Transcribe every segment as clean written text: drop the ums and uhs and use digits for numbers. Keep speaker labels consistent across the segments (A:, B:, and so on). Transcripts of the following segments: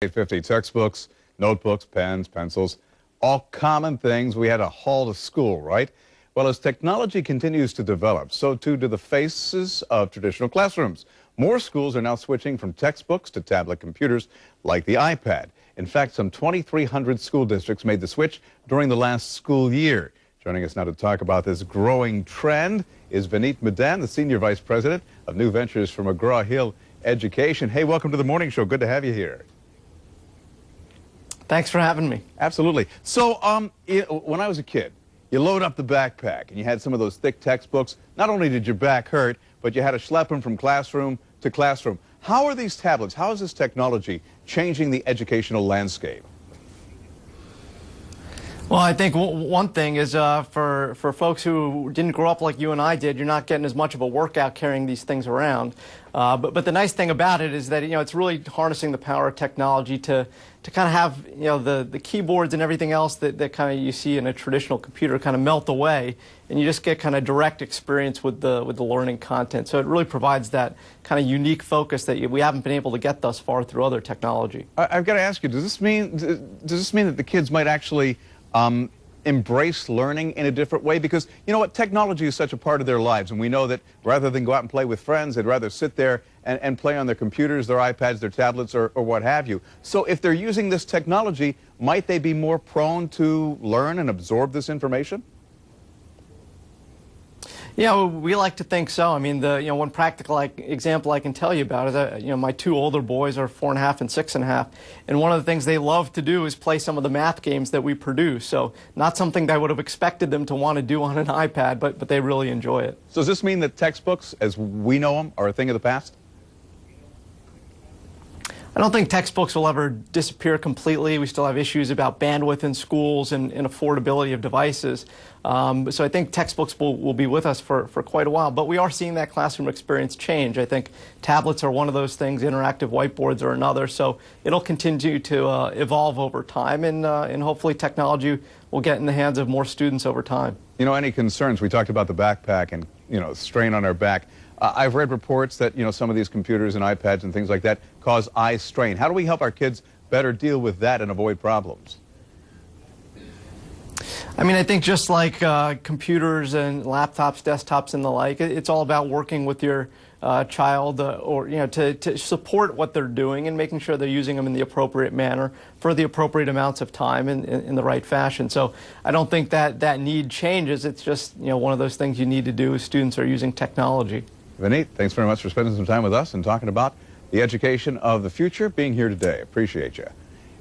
A: 850 textbooks, notebooks, pens, pencils, all common things we had to haul to school, right? Well, as technology continues to develop, so too do the faces of traditional classrooms. More schools are now switching from textbooks to tablet computers like the iPad. In fact, some 2,300 school districts made the switch during the last school year. Joining us now to talk about this growing trend is Vineet Madan, the Senior Vice President of New Ventures for McGraw-Hill Education. Hey, welcome to the morning show. Good to have you here.
B: Thanks for having me.
A: Absolutely. So when I was a kid, you load up the backpack and you had some of those thick textbooks. Not only did your back hurt, but you had to schlep them from classroom to classroom. How are these tablets, how is this technology changing the educational landscape?
B: Well, I think one thing is for folks who didn't grow up like you and I did, you're not getting as much of a workout carrying these things around. But the nice thing about it is that, it's really harnessing the power of technology to kind of have, the keyboards and everything else that kind of you see in a traditional computer kind of melt away, and you just get kind of direct experience with the learning content. So it really provides that kind of unique focus that we haven't been able to get thus far through other technology.
A: I've got to ask you, does this mean that the kids might actually embrace learning in a different way? Because you know what, technology is such a part of their lives, and we know that rather than go out and play with friends, they'd rather sit there and play on their computers, their iPads, their tablets, or what have you. So if they're using this technology, might they be more prone to learn and absorb this information?
B: Yeah, we like to think so. I mean, one practical example I can tell you about is that, my two older boys are 4.5 and 6.5, and one of the things they love to do is play some of the math games that we produce. So not something that I would have expected them to want to do on an iPad, but they really enjoy it.
A: So does this mean that textbooks, as we know them, are a thing of the past?
B: I don't think textbooks will ever disappear completely. We still have issues about bandwidth in schools and affordability of devices. So I think textbooks will be with us for quite a while. But we are seeing that classroom experience change. I think tablets are one of those things, interactive whiteboards are another. So it'll continue to evolve over time, and hopefully technology will get in the hands of more students over time.
A: Any concerns? We talked about the backpack and, strain on our back. I've read reports that, some of these computers and iPads and things like that cause eye strain. How do we help our kids better deal with that and avoid problems?
B: I mean, I think just like computers and laptops, desktops, and the like, it's all about working with your child to support what they're doing and making sure they're using them in the appropriate manner for the appropriate amounts of time in the right fashion. So I don't think that need changes. It's just, one of those things you need to do as students are using technology.
A: Vineet, thanks very much for spending some time with us and talking about the education of the future, being here today. Appreciate you.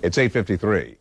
A: It's 8:53.